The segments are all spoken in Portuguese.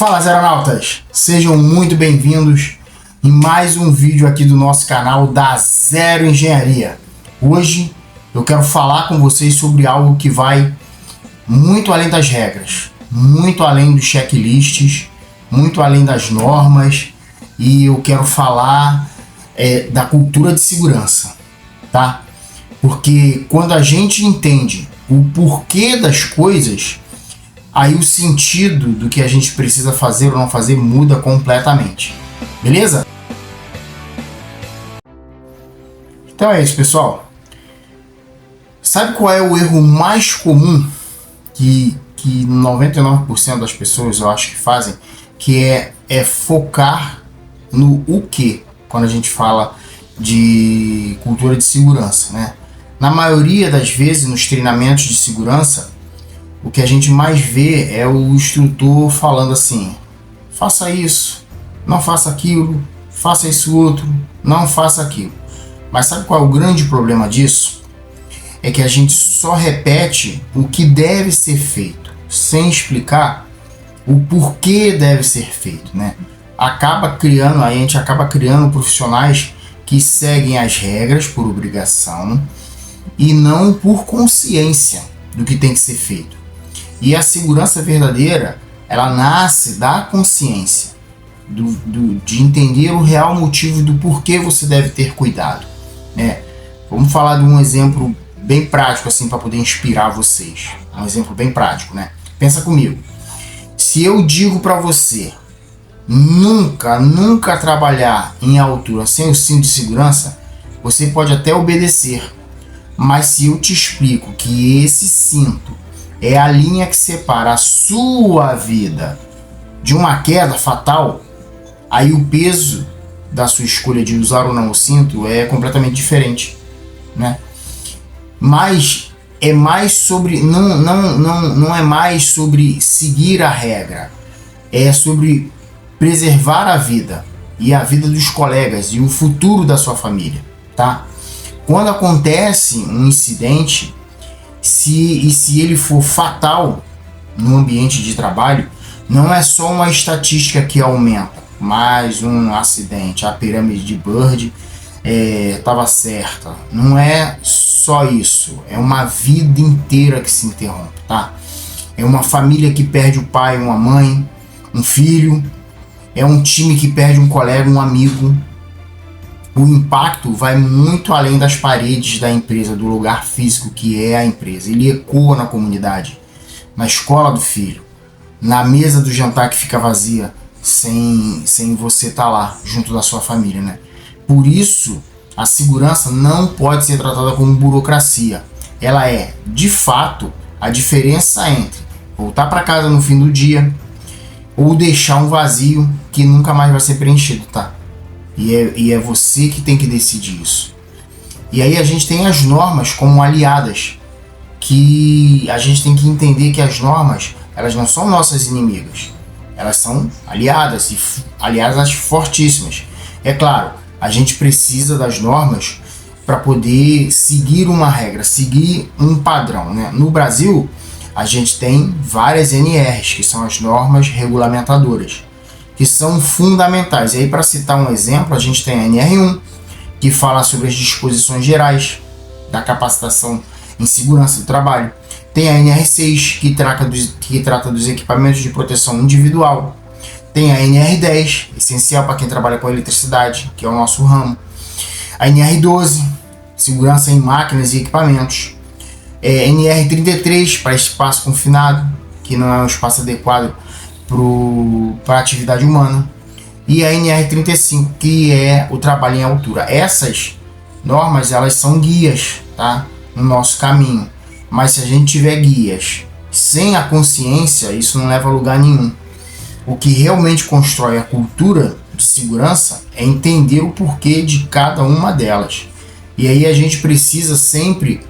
Fala, Zeronautas! Sejam muito bem-vindos em mais um vídeo aqui do nosso canal da Zero Engenharia. Hoje eu quero falar com vocês sobre algo que vai muito além das regras, muito além dos checklists, muito além das normas, e eu quero falar da cultura de segurança, tá? Porque quando a gente entende o porquê das coisas, aí o sentido do que a gente precisa fazer ou não fazer muda completamente. Beleza? Então é isso, pessoal. Sabe qual é o erro mais comum que 99% das pessoas eu acho que fazem? Que é focar no o que, quando a gente fala de cultura de segurança, né? Na maioria das vezes, nos treinamentos de segurança, o que a gente mais vê é o instrutor falando assim: faça isso, não faça aquilo, faça isso outro, não faça aquilo. Mas sabe qual é o grande problema disso? É que a gente só repete o que deve ser feito, sem explicar o porquê deve ser feito, né? A gente acaba criando profissionais que seguem as regras por obrigação e não por consciência do que tem que ser feito. E a segurança verdadeira, ela nasce da consciência, de entender o real motivo do porquê você deve ter cuidado, né? Vamos falar de um exemplo bem prático assim para poder inspirar vocês. Um exemplo bem prático, né? Pensa comigo. Se eu digo para você nunca trabalhar em altura sem o cinto de segurança, você pode até obedecer. Mas se eu te explico que esse cinto é a linha que separa a sua vida de uma queda fatal, aí o peso da sua escolha de usar ou não o cinto é completamente diferente, né? Mas é mais sobre não é mais sobre seguir a regra, é sobre preservar a vida e a vida dos colegas e o futuro da sua família, tá? Quando acontece um incidente, se ele for fatal no ambiente de trabalho, não é só uma estatística que aumenta, mais um acidente, a pirâmide de Bird estava certa. Não é só isso, é uma vida inteira que se interrompe, tá? É uma família que perde o pai, uma mãe, um filho, é um time que perde um colega, um amigo. O impacto vai muito além das paredes da empresa, do lugar físico que é a empresa. Ele ecoa na comunidade, na escola do filho, na mesa do jantar que fica vazia, sem você estar lá, junto da sua família, né? Por isso, a segurança não pode ser tratada como burocracia. Ela é, de fato, a diferença entre voltar para casa no fim do dia ou deixar um vazio que nunca mais vai ser preenchido, tá? E é você que tem que decidir isso. E aí a gente tem as normas como aliadas, que a gente tem que entender que as normas, elas não são nossas inimigas, elas são aliadas, e aliadas fortíssimas. É claro, a gente precisa das normas para poder seguir uma regra, seguir um padrão, né? No Brasil, a gente tem várias NRs, que são as normas regulamentadoras, que são fundamentais. E aí, para citar um exemplo, a gente tem a NR1, que fala sobre as disposições gerais da capacitação em segurança do trabalho. Tem a NR6, que trata dos equipamentos de proteção individual. Tem a NR10, essencial para quem trabalha com eletricidade, que é o nosso ramo. A NR12, segurança em máquinas e equipamentos. NR33, para espaço confinado, que não é um espaço adequado para a atividade humana, e a NR35, que é o trabalho em altura. Essas normas, elas são guias, tá? No nosso caminho, mas se a gente tiver guias sem a consciência, isso não leva a lugar nenhum. O que realmente constrói a cultura de segurança é entender o porquê de cada uma delas, e aí a gente precisa sempre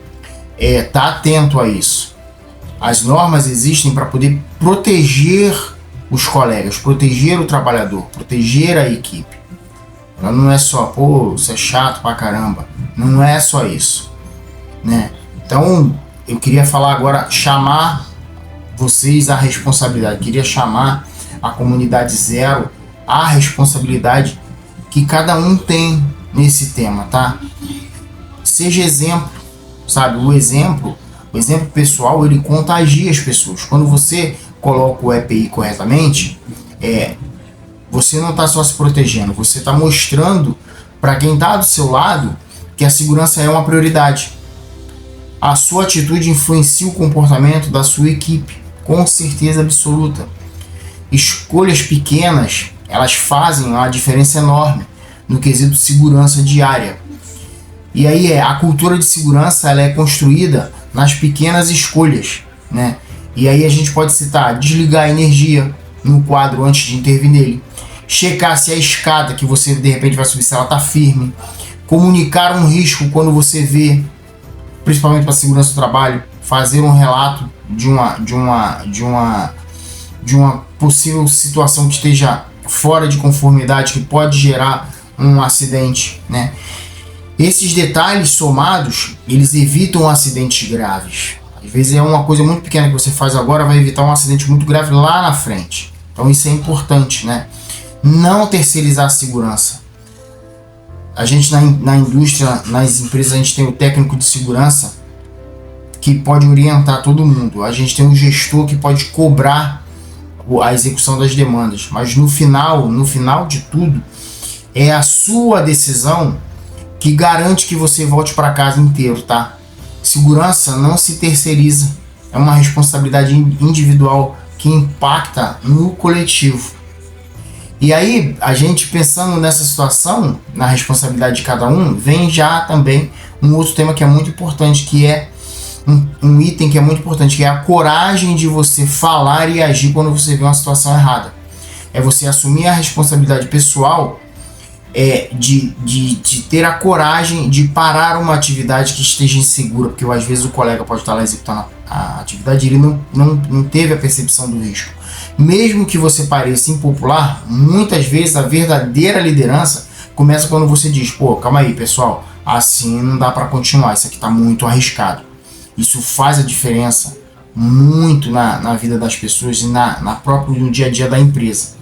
estar atento a isso. As normas existem para poder proteger os colegas, proteger o trabalhador, proteger a equipe. Ela não é só, pô, você é chato pra caramba. Não é só isso, né? Então, eu queria falar agora, chamar vocês à responsabilidade. Queria chamar a comunidade zero, a responsabilidade que cada um tem nesse tema, tá? Seja exemplo, sabe? O exemplo pessoal, ele contagia as pessoas. Quando você coloca o EPI corretamente, você não está só se protegendo, você está mostrando para quem está do seu lado que a segurança é uma prioridade. A sua atitude influencia o comportamento da sua equipe, com certeza absoluta. Escolhas pequenas, elas fazem uma diferença enorme no quesito segurança diária. E aí a cultura de segurança, ela é construída nas pequenas escolhas, né? E aí a gente pode citar: desligar a energia no quadro antes de intervir nele, checar se a escada que você de repente vai subir, se ela está firme, comunicar um risco quando você vê, principalmente para a segurança do trabalho, fazer um relato de uma possível situação que esteja fora de conformidade, que pode gerar um acidente, né? Esses detalhes somados, eles evitam acidentes graves. Às vezes é uma coisa muito pequena que você faz agora, vai evitar um acidente muito grave lá na frente. Então isso é importante, né? Não terceirizar a segurança. A gente na indústria, nas empresas, a gente tem o técnico de segurança que pode orientar todo mundo. A gente tem um gestor que pode cobrar a execução das demandas. Mas no final de tudo, é a sua decisão que garante que você volte para casa inteiro, tá? Segurança não se terceiriza. É uma responsabilidade individual que impacta no coletivo. E aí, a gente pensando nessa situação, na responsabilidade de cada um, vem já também um outro tema que é muito importante, que é um item que é muito importante, que é a coragem de você falar e agir quando você vê uma situação errada. É você assumir a responsabilidade pessoal, de ter a coragem de parar uma atividade que esteja insegura, porque às vezes o colega pode estar lá executando a atividade e ele não teve a percepção do risco. Mesmo que você pareça impopular, muitas vezes a verdadeira liderança começa quando você diz: pô, calma aí pessoal, assim não dá para continuar, isso aqui está muito arriscado. Isso faz a diferença muito na vida das pessoas e no dia a dia da empresa.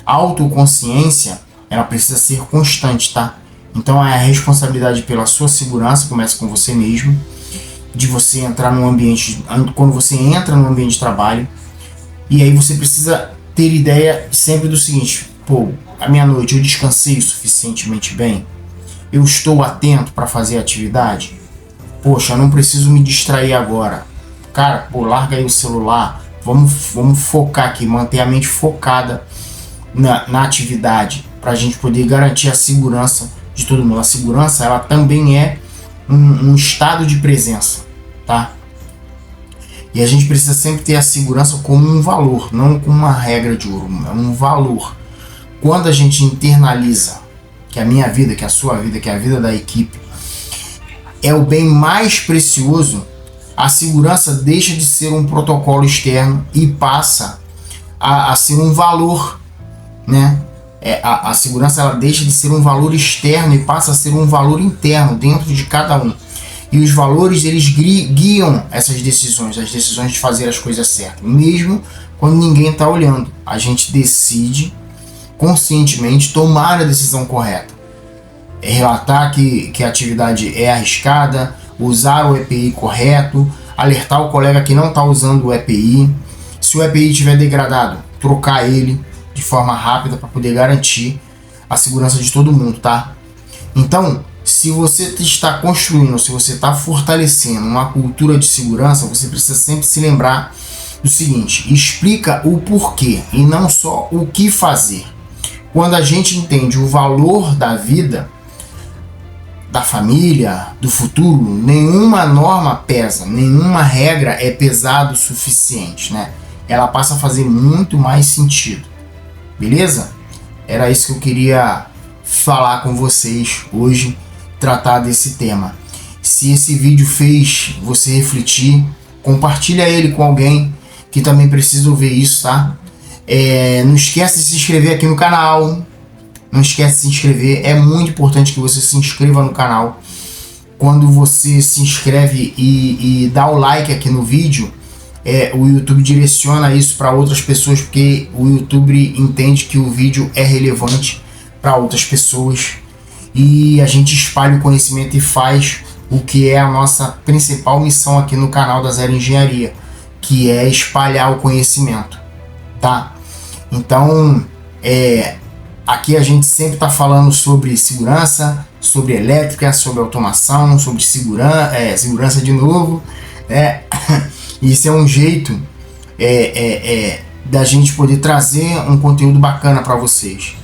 A autoconsciência, ela precisa ser constante, tá? Então a responsabilidade pela sua segurança começa com você mesmo, de você entrar num ambiente, quando você entra no ambiente de trabalho, e aí você precisa ter ideia sempre do seguinte: pô, à meia-noite eu descansei o suficientemente bem? Eu estou atento para fazer a atividade? Poxa, eu não preciso me distrair agora. Cara, pô, larga aí o celular, vamos focar aqui, manter a mente focada na atividade, para a gente poder garantir a segurança de todo mundo. A segurança, ela também é um estado de presença, tá? E a gente precisa sempre ter a segurança como um valor, não como uma regra de ouro, é um valor. Quando a gente internaliza que a minha vida, que a sua vida, que a vida da equipe é o bem mais precioso, a segurança deixa de ser um protocolo externo e passa a ser um valor, né? A segurança, ela deixa de ser um valor externo e passa a ser um valor interno dentro de cada um. E os valores, eles guiam essas decisões, as decisões de fazer as coisas certas, mesmo quando ninguém está olhando. A gente decide conscientemente tomar a decisão correta. Relatar que a atividade é arriscada, usar o EPI correto, alertar o colega que não está usando o EPI. Se o EPI estiver degradado, trocar ele de forma rápida para poder garantir a segurança de todo mundo, tá? Então, se você está construindo, se você está fortalecendo uma cultura de segurança, você precisa sempre se lembrar do seguinte: explica o porquê e não só o que fazer. Quando a gente entende o valor da vida, da família, do futuro, nenhuma norma pesa, nenhuma regra é pesado o suficiente, né? Ela passa a fazer muito mais sentido. Beleza? Era isso que eu queria falar com vocês hoje, tratar desse tema. Se esse vídeo fez você refletir, compartilha ele com alguém que também precisa ouvir isso, tá? Não esquece de se inscrever aqui no canal. Não esquece de se inscrever. É muito importante que você se inscreva no canal. Quando você se inscreve e dá o like aqui no vídeo, o YouTube direciona isso para outras pessoas, porque o YouTube entende que o vídeo é relevante para outras pessoas, e a gente espalha o conhecimento e faz o que é a nossa principal missão aqui no canal da Zero Engenharia, que é espalhar o conhecimento, tá? Então, aqui a gente sempre está falando sobre segurança, sobre elétrica, sobre automação, sobre segurança de novo, né? Isso é um jeito da gente poder trazer um conteúdo bacana para vocês.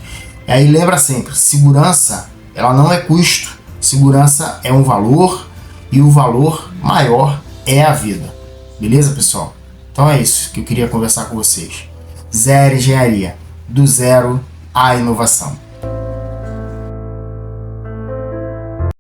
E aí lembra sempre, segurança ela não é custo, segurança é um valor, e o valor maior é a vida. Beleza, pessoal? Então é isso que eu queria conversar com vocês. Zero Engenharia, do zero à inovação.